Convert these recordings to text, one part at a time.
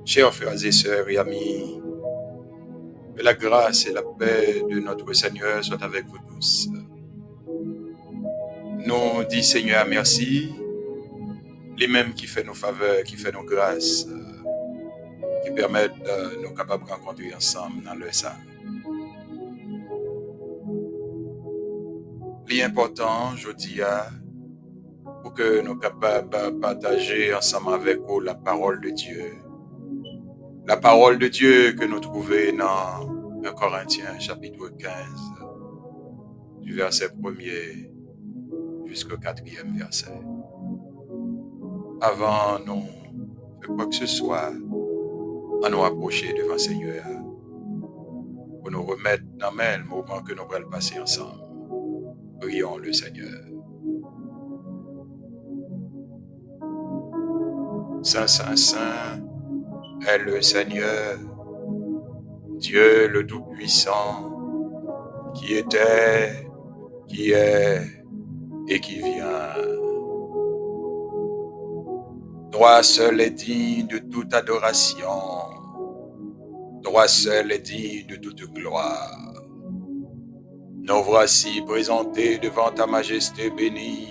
Chers frères et sœurs et amis, que la grâce et la paix de notre Seigneur soient avec vous tous. Nous disons Seigneur merci, les mêmes qui fait nos faveurs, qui fait nos grâces, qui permettent nous capables de rencontrer ensemble dans le sang. L'important, je dis, pour que nous capables de partager ensemble avec vous la parole de Dieu. La parole de Dieu que nous trouvons dans 1 Corinthiens chapitre 15, du verset 1er jusqu'au 4e verset. Avant nous de quoi que ce soit, à nous approcher devant le Seigneur, pour nous remettre dans le moment que nous allons passer ensemble. Prions le Seigneur. Saint, Saint, Saint est le Seigneur, Dieu le Tout-Puissant, qui était, qui est et qui vient. Toi seul est digne de toute adoration, toi seul est digne de toute gloire. Nous voici présentés devant ta majesté bénie.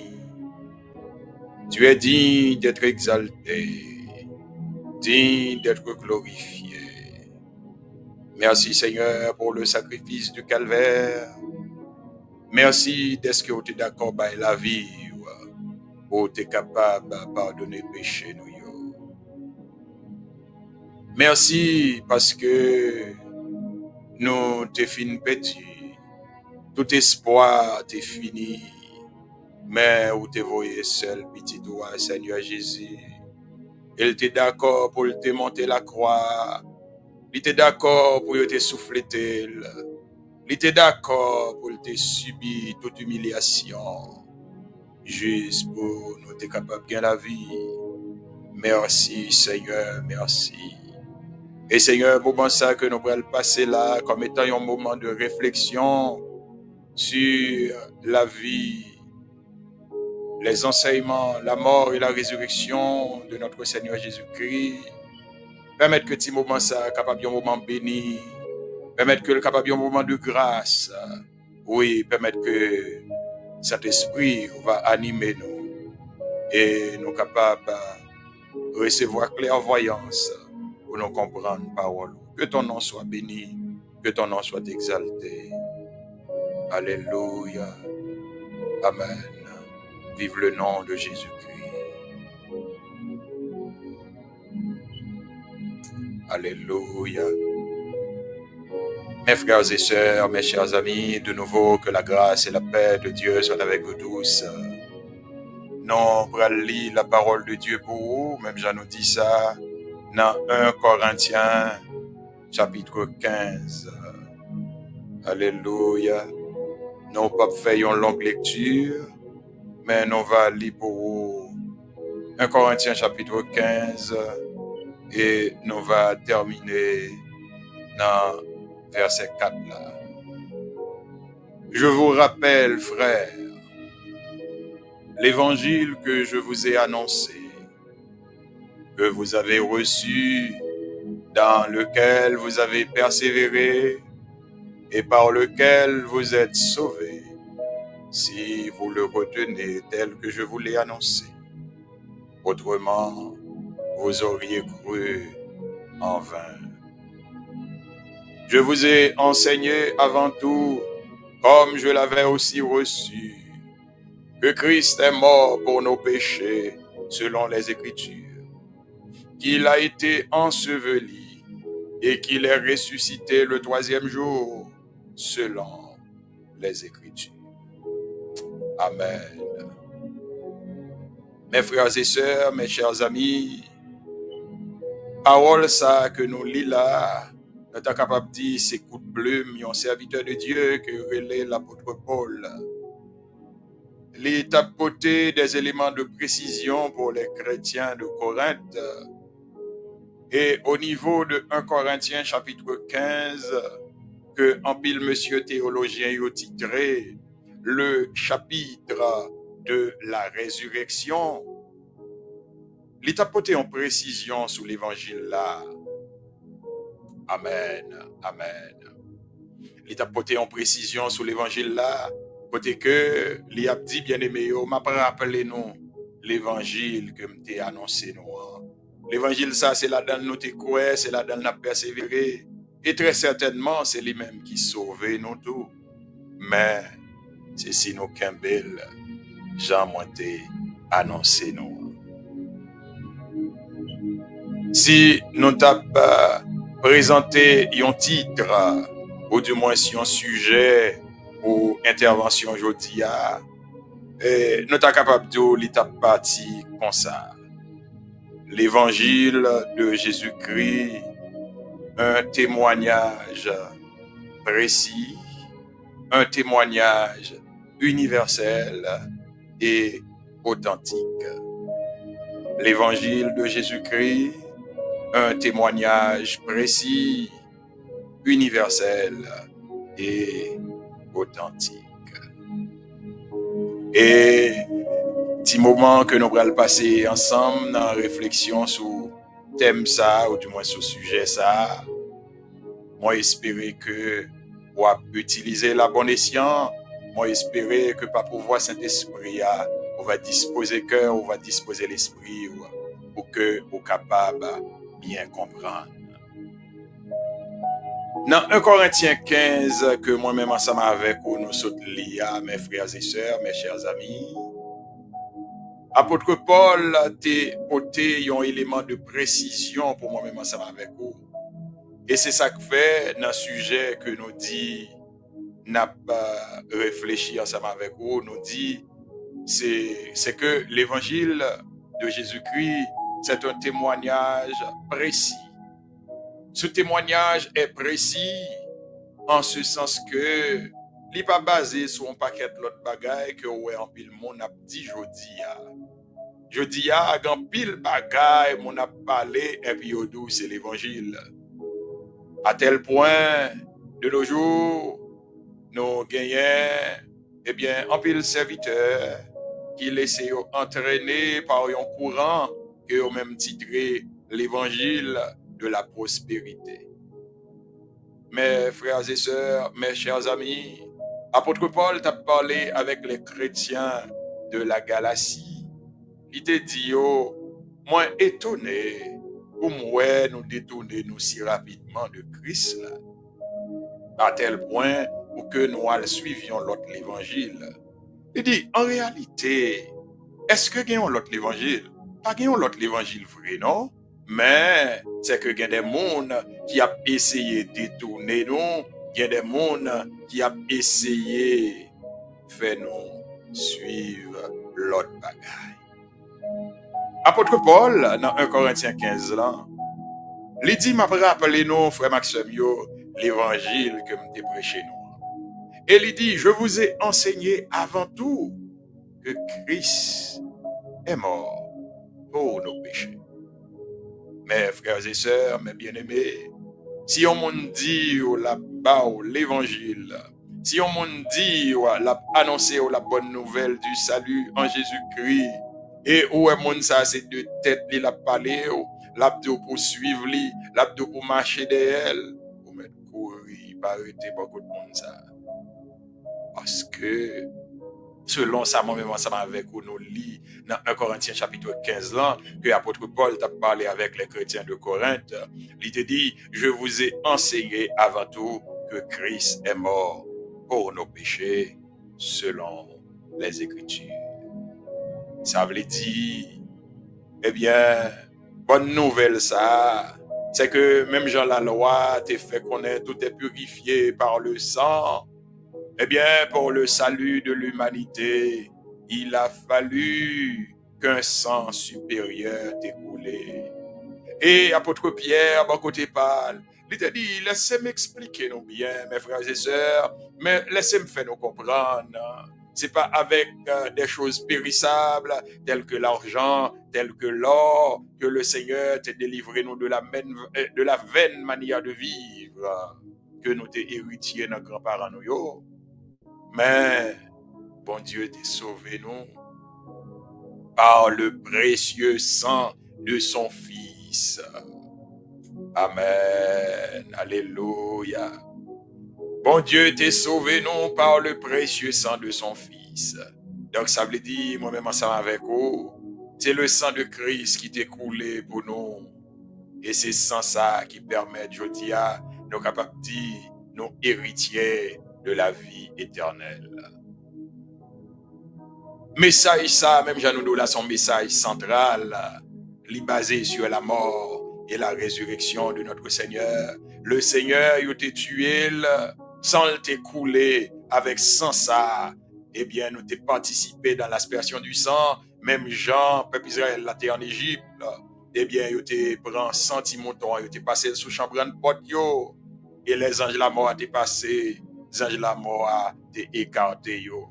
Tu es digne d'être exalté, digne d'être glorifié. Merci Seigneur pour le sacrifice du calvaire. Merci d'être que tu es d'accord avec la vie, pour tu es capable de pardonner péché nous. Merci parce que nous t'es fini perdu. Tout espoir t'est fini. Mais où t'es voyé seul, petit doigt, Seigneur Jésus. Il était d'accord pour te monter la croix. Il était d'accord pour te souffler. Il était d'accord pour te subir toute humiliation. Juste pour nous être capables de gagner la vie. Merci Seigneur, merci. Et Seigneur, moment ça que nous allons passer là, comme étant un moment de réflexion sur la vie, les enseignements, la mort et la résurrection de notre Seigneur Jésus-Christ. Permettre que ce moment ça capable d'un moment béni, permettre que le capable d'un moment de grâce. Oui, permettre que cet esprit va animer nous et nous capables de recevoir clairvoyance pour nous comprendre la parole. Que ton nom soit béni, que ton nom soit exalté. Alléluia. Amen. Vive le nom de Jésus-Christ. Alléluia. Mes frères et sœurs, mes chers amis, de nouveau que la grâce et la paix de Dieu soient avec vous tous. Nous allons lire la parole de Dieu pour vous, même j'en nous dit ça, dans 1 Corinthiens chapitre 15. Alléluia. Nous ne pas faire une longue lecture, mais nous allons lire pour vous 1 Corinthiens chapitre 15 et nous allons terminer dans verset 4 là. Je vous rappelle, frères, l'évangile que je vous ai annoncé, que vous avez reçu, dans lequel vous avez persévéré et par lequel vous êtes sauvés, si vous le retenez tel que je vous l'ai annoncé. Autrement, vous auriez cru en vain. Je vous ai enseigné avant tout, comme je l'avais aussi reçu, que Christ est mort pour nos péchés, selon les Écritures, qu'il a été enseveli et qu'il est ressuscité le 3e jour, selon les Écritures. Amen. Mes frères et sœurs, mes chers amis, parole ça que nous lisons là, nous sommes capables de dire c'est coup de plume, un serviteur de Dieu que relève l'apôtre Paul. Il a apporté des éléments de précision pour les chrétiens de Corinthe. Et au niveau de 1 Corinthiens chapitre 15, que en pile monsieur théologien a titré le chapitre de la résurrection, il a apporté en précision sur l'évangile là. Amen. Amen. Il t'a porté en précision sur l'évangile là, côté que il a dit bien aimé, m'a rappelé nous l'évangile que m'était annoncé nous. L'évangile ça c'est là-dedans nous te croire, c'est là-dedans nous persévérer et très certainement c'est lui-même qui sauve nous tous. Mais c'est si nous Campbell Jean monté annoncé nous. Si nous t'a présenté un titre ou du moins si un sujet ou intervention aujourd'hui, nous sommes capables de l'étape partie comme ça. L'évangile de Jésus-Christ, un témoignage précis, un témoignage universel et authentique. L'évangile de Jésus-Christ, un témoignage précis, universel et authentique. Et petit moment que nous allons passer ensemble dans la réflexion sur le thème ça, ou du moins sur le sujet ça, moi espérer que vous utiliser la bonne escient, moi espérer que par pouvoir Saint-Esprit, on va disposer le cœur, on va disposer l'esprit pour que vous capable bien comprendre. Dans 1 Corinthiens 15, que moi-même ensemble avec vous, nous sommes liés, mes frères et sœurs, mes chers amis, apôtre Paul a porté un élément de précision pour moi-même ensemble avec vous. Et c'est ça que fait dans le sujet que nous dit, n'a pas réfléchi ensemble avec vous, nous dit, c'est que l'évangile de Jésus-Christ, c'est un témoignage précis. Ce témoignage est précis en ce sens que il n'est pas basé sur un paquet de l'autre bagaille que ouais en pile monde a dit jodi a en pile bagaille mon a parlé et puis au c'est l'évangile. À tel point de nos jours nous gagnons eh bien en pile serviteurs qui laissent entraîner par un courant que au même titré l'évangile de la prospérité. Mes frères et sœurs, mes chers amis, apôtre Paul t'a parlé avec les chrétiens de la Galatie. Il t'a dit, moi étonné, pour moi nous détourner nous si rapidement de Christ là, à tel point pour que nous suivions l'autre l'évangile. Il dit, en réalité, est-ce que gagnons l'autre l'évangile? Pas gagnons l'autre l'évangile vrai, non? Mais c'est que il y a des gens qui ont essayé de détourner nous, il y a des gens qui ont essayé de faire nous suivre l'autre bagaille. Apôtre Paul, dans 1 Corinthiens 15, là, il dit, m'a rappelé nous, frère Maxime, l'évangile que m'ai prêché nous. Et il dit, je vous ai enseigné avant tout que Christ est mort pour nos péchés. Mes frères et sœurs, mes bien-aimés, si on m'a dit là-bas l'évangile, si on m'a dit annoncer la bonne nouvelle du salut en Jésus-Christ, et où est mon ça, c'est de tête, il a parlé, l'abdo pour suivre, l'abdo pour marcher derrière, pour mettre courir, pas arrêter beaucoup de monde ça. Parce que, selon ça, moi-même, ensemble avec vous, nous lit dans 1 Corinthiens chapitre 15, là, que l'apôtre Paul t'a parlé avec les chrétiens de Corinthe. Il te dit, je vous ai enseigné avant tout que Christ est mort pour nos péchés, selon les Écritures. Ça veut dire, eh bien, bonne nouvelle ça, c'est que même Jean la loi t'a fait connaître, tout est purifié par le sang. Eh bien, pour le salut de l'humanité, il a fallu qu'un sang supérieur t'écoulé. Et apôtre Pierre, bon côté parle, il te dit, laissez m'expliquer nous bien, mes frères et sœurs, mais laissez-moi faire nous comprendre. C'est pas avec des choses périssables, telles que l'argent, telles que l'or, que le Seigneur t'a délivré nous de la vaine manière de vivre, que nous t'es héritiers nos grands-parents nous. Mais, bon Dieu t'a sauvé nous par le précieux sang de son Fils. Amen. Alléluia. Bon Dieu t'est sauvé non par le précieux sang de son Fils. Donc ça veut dire, moi-même ensemble avec vous, c'est le sang de Christ qui t'est coulé pour nous. Et c'est sans ça qui permet, je dis, à nous capables de dire, nous héritiers de la vie éternelle. Message ça, même Jean-Nous là, son message central, il est basé sur la mort et la résurrection de notre Seigneur. Le Seigneur, il t'a tué sans t'écouler avec sans ça. Eh bien, nous t'ai participé dans l'aspersion du sang. Même Jean, peuple Israël, là, t'es en Égypte. Eh bien, il t'ai pris sentimenton, il t'ai passé sous chambre de porte, yo. Et les anges de la mort t'es passé, les anges de la mort t'es écarté, yo.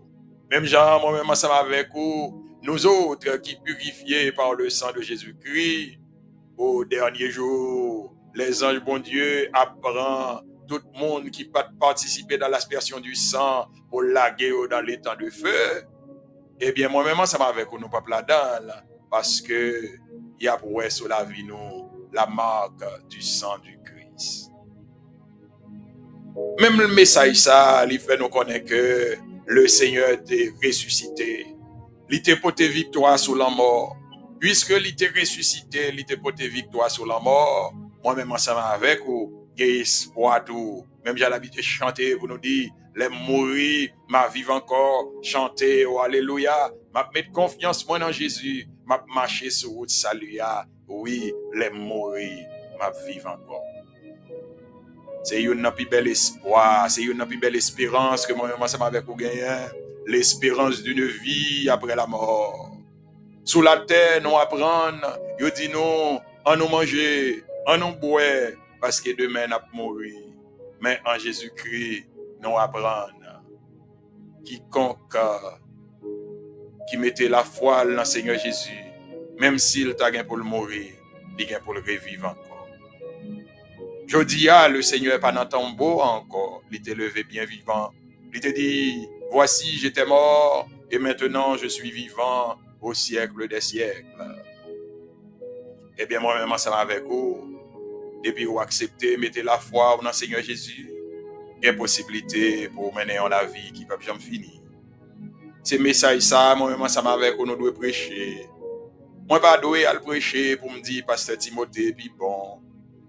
Même Jean, moi-même, ensemble avec vous, nous autres qui purifiés par le sang de Jésus-Christ, au dernier jour, les anges, bon Dieu, apprend tout le monde qui peut participer dans l'aspersion du sang pour laguer dans les temps de feu. Eh bien, moi-même, ensemble avec vous, nous pas là-dedans, parce que il y a pour sur la vie, nous, la marque du sang du Christ. Même le message, ça, il fait nous connaître que le Seigneur est ressuscité. Il t'a porté victoire sur la mort. Puisque il t'a ressuscité, il t'a porté victoire sur la mort. Moi-même, ensemble avec vous, j'ai espoir tout. Même j'ai l'habitude de chanter pour nous dire, les mourir, ma vivre encore, chanter, oh alléluia. Ma mettre confiance moi dans Jésus, ma marcher sur route salut. Oui, les mourir, ma vivre encore. C'est une plus belle espoir, c'est une plus belle espérance que moi-même ensemble avec vous gagnons. L'espérance d'une vie après la mort. Sous la terre, nous apprenons, nous dit nous, en nous manger, en nous boire, parce que demain, nous allons mourir. Mais en Jésus-Christ, nous apprenons. Quiconque qui mettait la foi dans le Seigneur Jésus, même s'il t'a gagné pour le mourir, il gagne pour le revivre encore. Je dis à le Seigneur pas dans tombeau encore, il t'est levé bien vivant. Il te dit, voici j'étais mort et maintenant je suis vivant au siècle des siècles. Eh bien moi-même ensemble avec vous, depuis vous acceptez, mettez la foi dans le Seigneur Jésus, il y a possibilité pour mener en la vie qui ne peut jamais finir. C'est message ça, moi-même ensemble avec vous, nous devons prêcher. Moi pas doué à le prêcher pour me dire, pasteur Timothée, puis bon.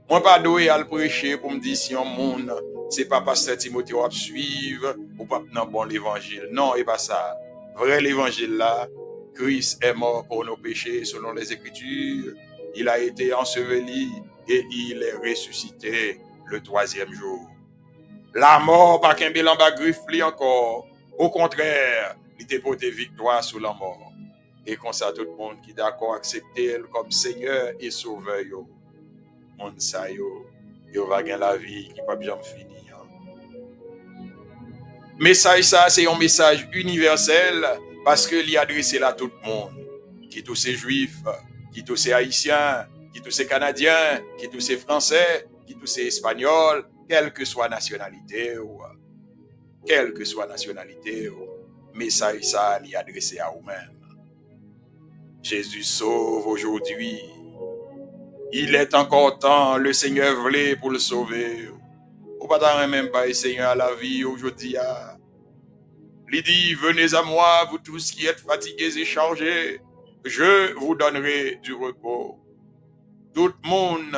Moi pas doué à le prêcher pour me dire si un monde, c'est pas pasteur Timothée ou à suivre ou pas dans bon l'évangile. Non, et pas ça. Vrai l'évangile là, Christ est mort pour nos péchés selon les Écritures. Il a été enseveli et il est ressuscité le 3e jour. La mort, pas qu'un bilan bas griffli encore. Au contraire, il était porté victoire sur la mort. Et comme ça, tout le monde qui est d'accord accepter comme Seigneur et Sauveur, monde ça yo va gagner la vie qui pas bien finir. Message ça, c'est un message universel parce que il est adressé à tout le monde. Qui tous ces juifs, qui tous ces haïtiens, qui tous ces canadiens, qui tous ces français, qui tous ces espagnols, quelle que soit nationalité ou message ça il est adressé à vous-même. Jésus sauve aujourd'hui. Il est encore temps, le Seigneur voulait pour le sauver. Ou pas même pas, Seigneur, à la vie aujourd'hui. Il dit, venez à moi, vous tous qui êtes fatigués et chargés, je vous donnerai du repos. Tout le monde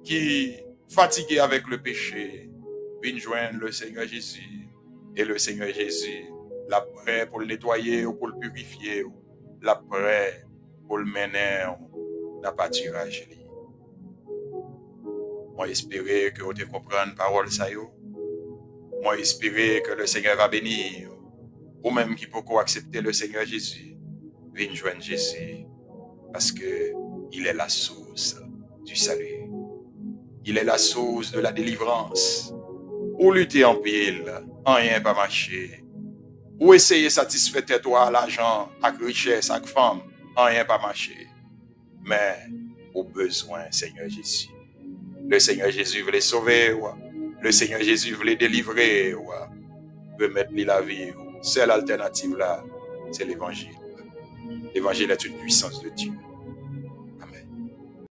qui est fatigué avec le péché, vient joindre le Seigneur Jésus. Et le Seigneur Jésus, la prêt pour le nettoyer ou pour le purifier, la prêt pour le mener dans le pâturage. Moi, j'espère que vous comprenez la parole. Moi, j'espère que le Seigneur va bénir. Ou même qui peut accepter le Seigneur Jésus. Viens joindre Jésus. Parce qu'il est la source du salut. Il est la source de la délivrance. Ou lutter en pile, rien pas marcher. Ou essayer de satisfaire toi l'argent, avec richesse, avec femme, rien pas marcher. Mais au besoin, Seigneur Jésus. Le Seigneur Jésus veut les sauver. Le Seigneur Jésus veut les délivrer. Veut mettre la vie. Seule alternative là, c'est l'évangile. L'évangile est une puissance de Dieu.